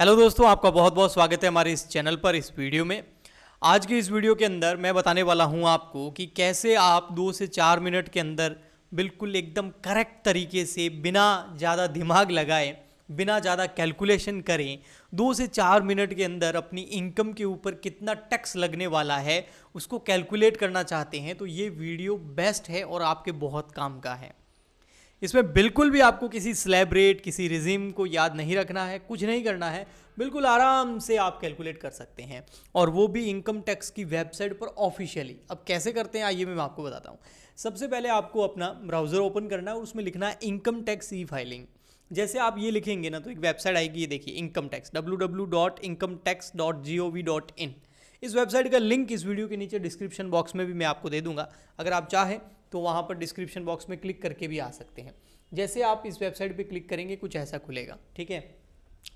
Hello दोस्तों, आपका बहुत बहुत स्वागत है हमारे इस चैनल पर। इस वीडियो में आज की इस वीडियो के अंदर मैं बताने वाला हूं आपको कि कैसे आप 2 से 4 मिनट के अंदर बिल्कुल एकदम करेक्ट तरीके से बिना ज़्यादा दिमाग लगाए, बिना ज़्यादा कैलकुलेशन करें 2 से 4 मिनट के अंदर अपनी इनकम के ऊपर कितना टैक्स लगने वाला है उसको कैलकुलेट करना चाहते हैं तो ये वीडियो बेस्ट है और आपके बहुत काम का है। इसमें बिल्कुल भी आपको किसी स्लैब रेट, किसी रिजिम को याद नहीं रखना है, कुछ नहीं करना है, बिल्कुल आराम से आप कैलकुलेट कर सकते हैं और वो भी इनकम टैक्स की वेबसाइट पर ऑफिशियली। अब कैसे करते हैं आइए मैं आपको बताता हूँ। सबसे पहले आपको अपना ब्राउज़र ओपन करना है और उसमें लिखना है इनकम टैक्स ई फाइलिंग। जैसे आप ये लिखेंगे ना तो एक वेबसाइट आएगी, ये देखिए इनकम टैक्स www.incometax.gov.in। इस वेबसाइट का लिंक इस वीडियो के नीचे डिस्क्रिप्शन बॉक्स में भी मैं आपको दे दूंगा, अगर आप चाहें तो वहाँ पर डिस्क्रिप्शन बॉक्स में क्लिक करके भी आ सकते हैं। जैसे आप इस वेबसाइट पे क्लिक करेंगे कुछ ऐसा खुलेगा, ठीक है।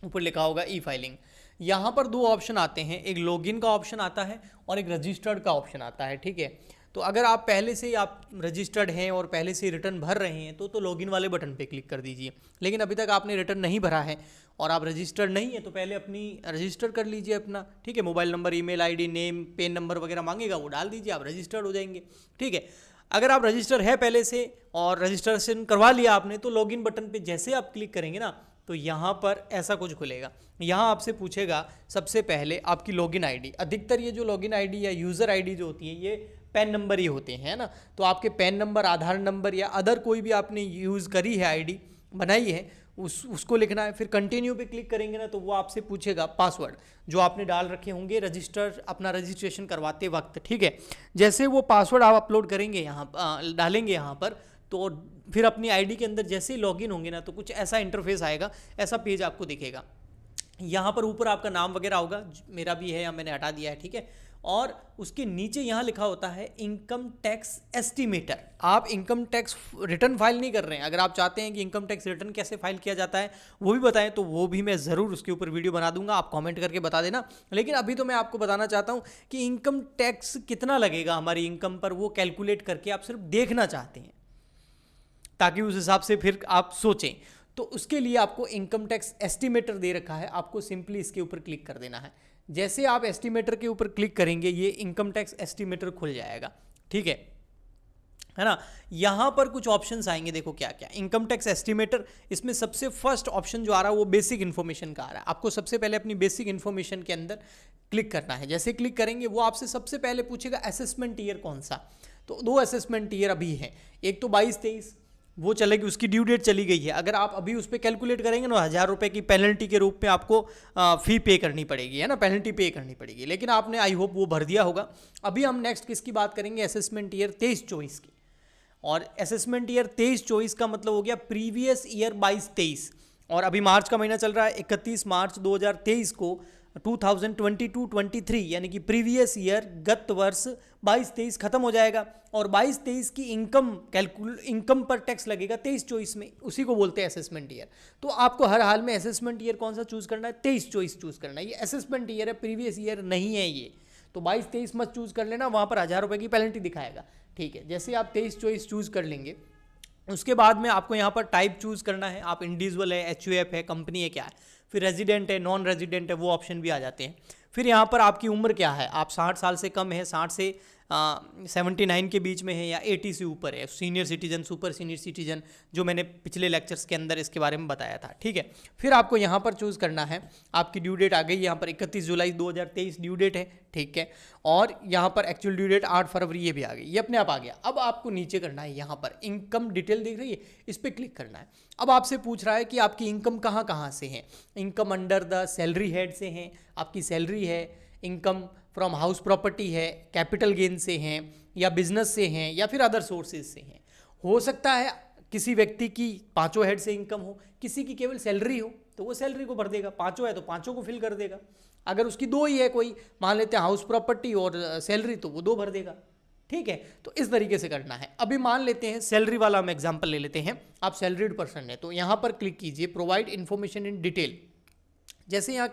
ऊपर लिखा होगा ई फाइलिंग। यहाँ पर दो ऑप्शन आते हैं, एक लॉगिन का ऑप्शन आता है और एक रजिस्टर्ड का ऑप्शन आता है, ठीक है। तो अगर आप पहले से ही आप रजिस्टर्ड हैं और पहले से रिटर्न भर रहे हैं तो लॉगिन वाले बटन पे क्लिक कर दीजिए। लेकिन अभी तक आपने रिटर्न नहीं भरा है और आप रजिस्टर्ड नहीं है तो पहले अपनी रजिस्टर कर लीजिए अपना, ठीक है। Mobile number, email ID, name, PAN number वगैरह मांगेगा, वो डाल दीजिए, आप रजिस्टर्ड हो जाएंगे, ठीक है। अगर आप रजिस्टर है पहले से और रजिस्ट्रेशन करवा लिया आपने तो लॉगिन बटन पे जैसे आप क्लिक करेंगे ना तो यहाँ पर ऐसा कुछ खुलेगा। यहाँ आपसे पूछेगा सबसे पहले आपकी लॉगिन आईडी। अधिकतर ये जो लॉगिन आईडी या यूज़र आईडी जो होती है ये पैन नंबर ही होते हैं ना, तो आपके पैन नंबर, आधार नंबर या अदर कोई भी आपने यूज़ करी है आईडी बनाई है उसको लिखना है। फिर कंटिन्यू पे क्लिक करेंगे ना तो वो आपसे पूछेगा पासवर्ड जो आपने डाल रखे होंगे अपना रजिस्ट्रेशन करवाते वक्त, ठीक है। जैसे वो पासवर्ड आप अपलोड करेंगे यहाँ डालेंगे यहाँ पर तो फिर अपनी आईडी के अंदर जैसे ही लॉगिन होंगे ना तो कुछ ऐसा इंटरफेस आएगा, ऐसा पेज आपको दिखेगा। यहाँ पर ऊपर आपका नाम वगैरह होगा, मेरा भी है या मैंने हटा दिया है, ठीक है। और उसके नीचे यहाँ लिखा होता है इनकम टैक्स एस्टिमेटर। आप इनकम टैक्स रिटर्न फाइल नहीं कर रहे हैं, अगर आप चाहते हैं कि इनकम टैक्स रिटर्न कैसे फाइल किया जाता है वो भी बताएं तो वो भी मैं ज़रूर उसके ऊपर वीडियो बना दूंगा, आप कमेंट करके बता देना। लेकिन अभी तो मैं आपको बताना चाहता हूँ कि इनकम टैक्स कितना लगेगा हमारी इनकम पर, वो कैलकुलेट करके आप सिर्फ देखना चाहते हैं ताकि उस हिसाब से फिर आप सोचें। तो उसके लिए आपको इनकम टैक्स एस्टिमेटर दे रखा है, आपको सिंपली इसके ऊपर क्लिक कर देना है। जैसे आप एस्टिमेटर के ऊपर क्लिक करेंगे ये इनकम टैक्स एस्टिमेटर खुल जाएगा, ठीक है ना। यहाँ पर कुछ ऑप्शंस आएंगे, देखो क्या क्या। इनकम टैक्स एस्टिमेटर, इसमें सबसे फर्स्ट ऑप्शन जो आ रहा है वो बेसिक इन्फॉर्मेशन का आ रहा है। आपको सबसे पहले अपनी बेसिक इन्फॉर्मेशन के अंदर क्लिक करना है। जैसे क्लिक करेंगे वो आपसे सबसे पहले पूछेगा असेसमेंट ईयर कौन सा। तो 2 असेसमेंट ईयर अभी हैं, एक तो 22-23 वो चलेगी, उसकी ड्यू डेट चली गई है। अगर आप अभी उस पर कैलकुलेट करेंगे ना 1000 रुपये की पेनल्टी के रूप में आपको फ़ी पे करनी पड़ेगी, है ना, पेनल्टी पे करनी पड़ेगी। लेकिन आपने आई होप वो भर दिया होगा। अभी हम नेक्स्ट किसकी बात करेंगे, असेसमेंट ईयर 23-24 की। और असेसमेंट ईयर 23-24 का मतलब हो गया प्रीवियस ईयर 22-23। और अभी मार्च का महीना चल रहा है, 31 मार्च 2023 को 2022-23 यानी कि प्रीवियस ईयर गत वर्ष 22-23 खत्म हो जाएगा और 22-23 की इनकम पर टैक्स लगेगा 23-24 में, उसी को बोलते हैं असेसमेंट ईयर। तो आपको हर हाल में असेसमेंट ईयर कौन सा चूज़ करना है, 23-24 चूज़ करना है। ये असेसमेंट ईयर है, प्रीवियस ईयर नहीं है ये। तो 22-23 मत चूज़ कर लेना, वहाँ पर 1000 रुपये की पेनल्टी दिखाएगा, ठीक है। जैसे आप 23-24 चूज़ कर लेंगे उसके बाद में आपको यहाँ पर टाइप चूज़ करना है, आप इंडिविजुअल है, एचयूएफ है, कंपनी है, क्या है। फिर रेजिडेंट है, नॉन रेजिडेंट है, वो ऑप्शन भी आ जाते हैं। फिर यहाँ पर आपकी उम्र क्या है, आप 60 साल से कम है, 60 से 79 के बीच में है या 80 से ऊपर है, senior citizen, super senior citizen, जो मैंने पिछले लेक्चर्स के अंदर इसके बारे में बताया था, ठीक है। फिर आपको यहाँ पर चूज़ करना है, आपकी ड्यू डेट आ गई यहाँ पर 31 जुलाई 2023 ड्यू डेट है, ठीक है। और यहाँ पर एक्चुअल ड्यू डेट 8 फरवरी ये भी आ गई, ये अपने आप आ गया। अब आपको नीचे करना है, यहाँ पर इनकम डिटेल दिख रही है, इस पर क्लिक करना है। अब आपसे पूछ रहा है कि आपकी इनकम कहाँ कहाँ से है। Income under the salary head से हैं, आपकी सैलरी है, इनकम फ्रॉम हाउस प्रॉपर्टी है, कैपिटल गेन से हैं या बिजनेस से हैं या फिर अदर सोर्सेज से हैं। हो सकता है किसी व्यक्ति की 5 हेड से इनकम हो, किसी की केवल सैलरी हो तो वो सैलरी को भर देगा, 5 है तो 5 को फिल कर देगा। अगर उसकी 2 ही है, कोई मान लेते हैं हाउस प्रॉपर्टी और सैलरी, तो वो 2 भर देगा, ठीक है। तो इस तरीके से करना है। अभी मान लेते हैं सैलरी वाला हम एग्जांपल ले लेते हैं, आप सैलरीड पर्सन है तो यहाँ पर क्लिक कीजिए प्रोवाइड इन्फॉर्मेशन इन डिटेल। जैसे यहाँ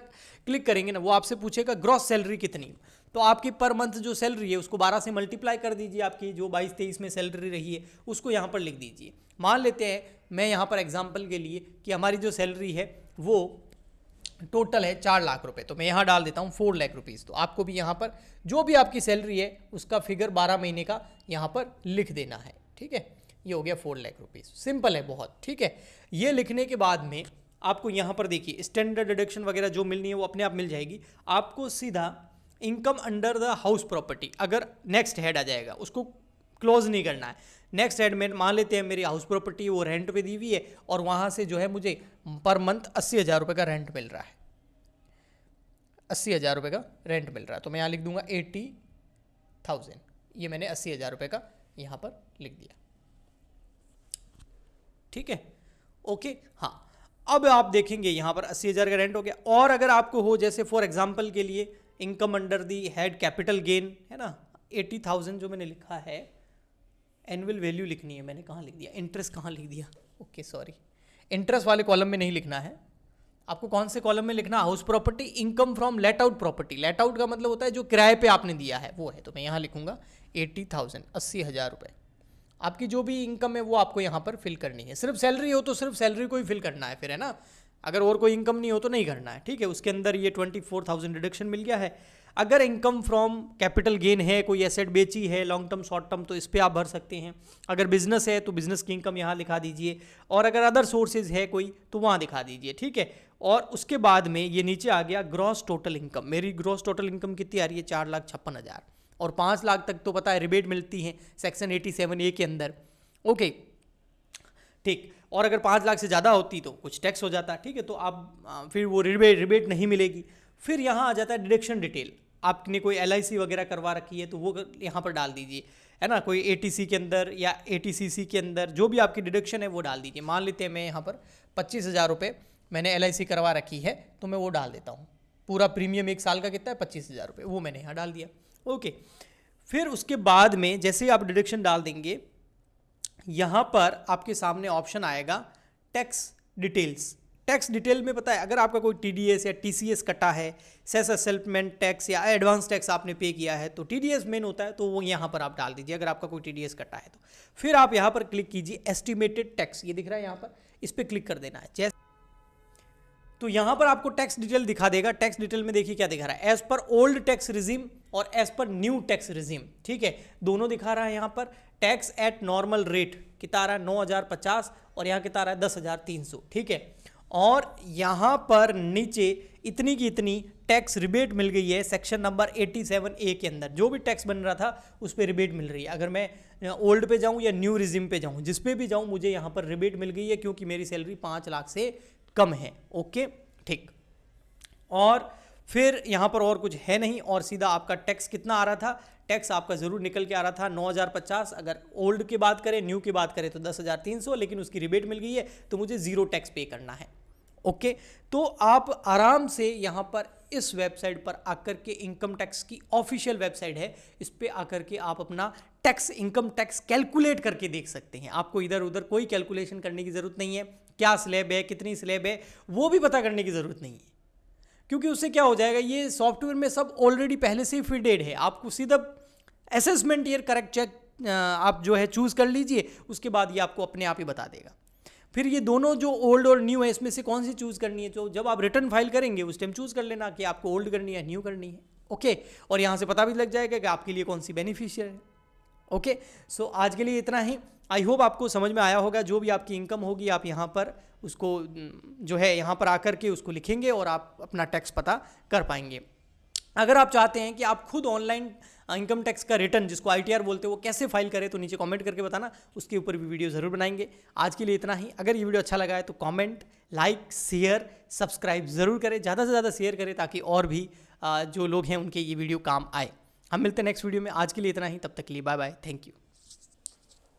क्लिक करेंगे ना वो आपसे पूछेगा ग्रॉस सैलरी कितनी, तो आपकी पर मंथ जो सैलरी है उसको 12 से मल्टीप्लाई कर दीजिए, आपकी जो 22-23 में सैलरी रही है उसको यहाँ पर लिख दीजिए। मान लेते हैं मैं यहाँ पर एग्जांपल के लिए कि हमारी जो सैलरी है वो टोटल है 4 लाख रुपए, तो मैं यहाँ डाल देता हूँ 4 लाख रुपीज़। तो आपको भी यहाँ पर जो भी आपकी सैलरी है उसका फिगर 12 महीने का यहाँ पर लिख देना है, ठीक है। ये हो गया 4 लाख रुपीज़, सिंपल है बहुत, ठीक है। ये लिखने के बाद में आपको यहाँ पर देखिए स्टैंडर्ड डिडक्शन वगैरह जो मिलनी है वो अपने आप मिल जाएगी। आपको सीधा income under the house property, अगर नेक्स्ट हेड आ जाएगा उसको क्लोज नहीं करना है। नेक्स्ट हेड में मान लेते हैं मेरी हाउस प्रॉपर्टी वो रेंट पे दी हुई है और वहाँ से जो है मुझे पर मंथ 80,000 रुपये का रेंट मिल रहा है, 80,000 रुपये का रेंट मिल रहा है। तो मैं यहाँ लिख दूंगा 80,000, ये मैंने 80,000 रुपये का यहाँ पर लिख दिया, ठीक है, ओके। हाँ, अब आप देखेंगे यहाँ पर 80,000 का रेंट हो गया। और अगर आपको हो जैसे फॉर एग्जांपल के लिए income under the head capital gain है ना 80,000 जो मैंने लिखा है, एनुअल वैल्यू लिखनी है, मैंने कहाँ लिख दिया, इंटरेस्ट कहाँ लिख दिया, ओके सॉरी, इंटरेस्ट वाले कॉलम में नहीं लिखना है आपको। कौन से कॉलम में लिखना, house property income from let out property. Let out का मतलब होता है जो किराए पे आपने दिया है वो है। तो मैं यहाँ लिखूंगा 80,000, 80,000 रुपये। आपकी जो भी इनकम है वो आपको यहाँ पर फिल करनी है। सिर्फ सैलरी हो तो सिर्फ सैलरी को ही फिल करना है फिर, है ना। अगर और कोई इनकम नहीं हो तो नहीं करना है, ठीक है। उसके अंदर ये 24,000 डिडक्शन मिल गया है। अगर इनकम फ्रॉम कैपिटल गेन है, कोई एसेट बेची है लॉन्ग टर्म शॉर्ट टर्म, तो इस पर आप भर सकते हैं। अगर बिजनेस है तो बिजनेस की इनकम यहाँ दिखा दीजिए, और अगर अदर सोर्सेज है कोई तो वहाँ दिखा दीजिए, ठीक है। और उसके बाद में ये नीचे आ गया ग्रॉस टोटल इनकम। मेरी ग्रॉस टोटल इनकम कितनी आ रही है, 4,56,000, और 5 लाख तक तो पता है रिबेट मिलती है सेक्शन 87A के अंदर, ओके, ठीक। और अगर 5 लाख से ज़्यादा होती तो कुछ टैक्स हो जाता, ठीक है। तो आप फिर वो रिबेट नहीं मिलेगी। फिर यहाँ आ जाता है डिडक्शन डिटेल। आपने कोई LIC वगैरह करवा रखी है तो वो यहाँ पर डाल दीजिए, है ना। कोई ATC के अंदर या ATCC के अंदर जो भी आपकी डिडक्शन है वो डाल दीजिए। मान लेते हैं मैं यहाँ पर 25,000 रुपये मैंने LIC करवा रखी है तो मैं वो डाल देता हूँ। पूरा प्रीमियम 1 साल का कितना है, 25,000 रुपये, वो मैंने यहाँ डाल दिया, ओके। फिर उसके बाद में जैसे ही आप डिडक्शन डाल देंगे, यहाँ पर आपके सामने ऑप्शन आएगा टैक्स डिटेल्स। टैक्स डिटेल में पता है अगर आपका कोई TDS या TCS कटा है, सेस असेसमेंट टैक्स या एडवांस टैक्स आपने पे किया है, तो TDS मेन होता है तो वो यहाँ पर आप डाल दीजिए अगर आपका कोई TDS कटा है तो। फिर आप यहाँ पर क्लिक कीजिए एस्टिमेटेड टैक्स, ये दिख रहा है यहाँ पर, इस पर क्लिक कर देना है। जैसे तो यहाँ पर आपको टैक्स डिटेल दिखा देगा। टैक्स डिटेल में देखिए क्या दिखा रहा है, as per old tax regime और as per new tax regime, ठीक है, दोनों दिखा रहा है। यहाँ पर टैक्स एट नॉर्मल रेट कितना आ रहा है 9,050 और यहाँ कितना आ रहा है 10,300, ठीक है। और यहाँ पर नीचे इतनी की इतनी टैक्स रिबेट मिल गई है सेक्शन नंबर 87A के अंदर। जो भी टैक्स बन रहा था उस पर रिबेट मिल रही है। अगर मैं ओल्ड पे जाऊँ या न्यू रिजीम पे जाऊँ, जिस पे भी जाऊँ मुझे यहाँ पर रिबेट मिल गई है क्योंकि मेरी सैलरी 5 लाख से कम है, ओके, ठीक। और फिर यहाँ पर और कुछ है नहीं, और सीधा आपका टैक्स कितना आ रहा था, टैक्स आपका ज़रूर निकल के आ रहा था 9,050। अगर ओल्ड की बात करें, न्यू की बात करें तो 10,300, लेकिन उसकी रिबेट मिल गई है तो मुझे ज़ीरो टैक्स पे करना है, ओके। तो आप आराम से यहाँ पर इस वेबसाइट पर आकर के, इनकम टैक्स की ऑफिशियल वेबसाइट है, इस पे आकर के आप अपना टैक्स, इनकम टैक्स कैलकुलेट करके देख सकते हैं। आपको इधर उधर कोई कैलकुलेशन करने की ज़रूरत नहीं है। क्या स्लैब है, कितनी स्लैब है, वो भी पता करने की ज़रूरत नहीं है, क्योंकि उससे क्या हो जाएगा, ये सॉफ्टवेयर में सब ऑलरेडी पहले से ही फीडेड है। आपको सीधा असेसमेंट ईयर करेक्ट चेक आप जो है चूज़ कर लीजिए, उसके बाद ये आपको अपने आप ही बता देगा। फिर ये दोनों जो ओल्ड और न्यू है, इसमें से कौन सी चूज़ करनी है, तो जब आप रिटर्न फाइल करेंगे उस टाइम चूज़ कर लेना कि आपको ओल्ड करनी है, न्यू करनी है, ओके। और यहाँ से पता भी लग जाएगा कि आपके लिए कौन सी बेनिफिशियल है, ओके। सो आज के लिए इतना ही। आई होप आपको समझ में आया होगा। जो भी आपकी इनकम होगी आप यहाँ पर उसको जो है यहाँ पर आकर के उसको लिखेंगे और आप अपना टैक्स पता कर पाएंगे। अगर आप चाहते हैं कि आप खुद ऑनलाइन इनकम टैक्स का रिटर्न, जिसको ITR बोलते हैं, वो कैसे फाइल करें, तो नीचे कमेंट करके बताना, उसके ऊपर भी वीडियो ज़रूर बनाएंगे। आज के लिए इतना ही। अगर ये वीडियो अच्छा लगा है तो कमेंट, लाइक, शेयर, सब्सक्राइब ज़रूर करें, ज़्यादा से ज़्यादा शेयर करें ताकि और भी जो लोग हैं उनके ये वीडियो काम आए। हम मिलते हैं नेक्स्ट वीडियो में। आज के लिए इतना ही, तब तक के लिए बाय बाय, थैंक यू।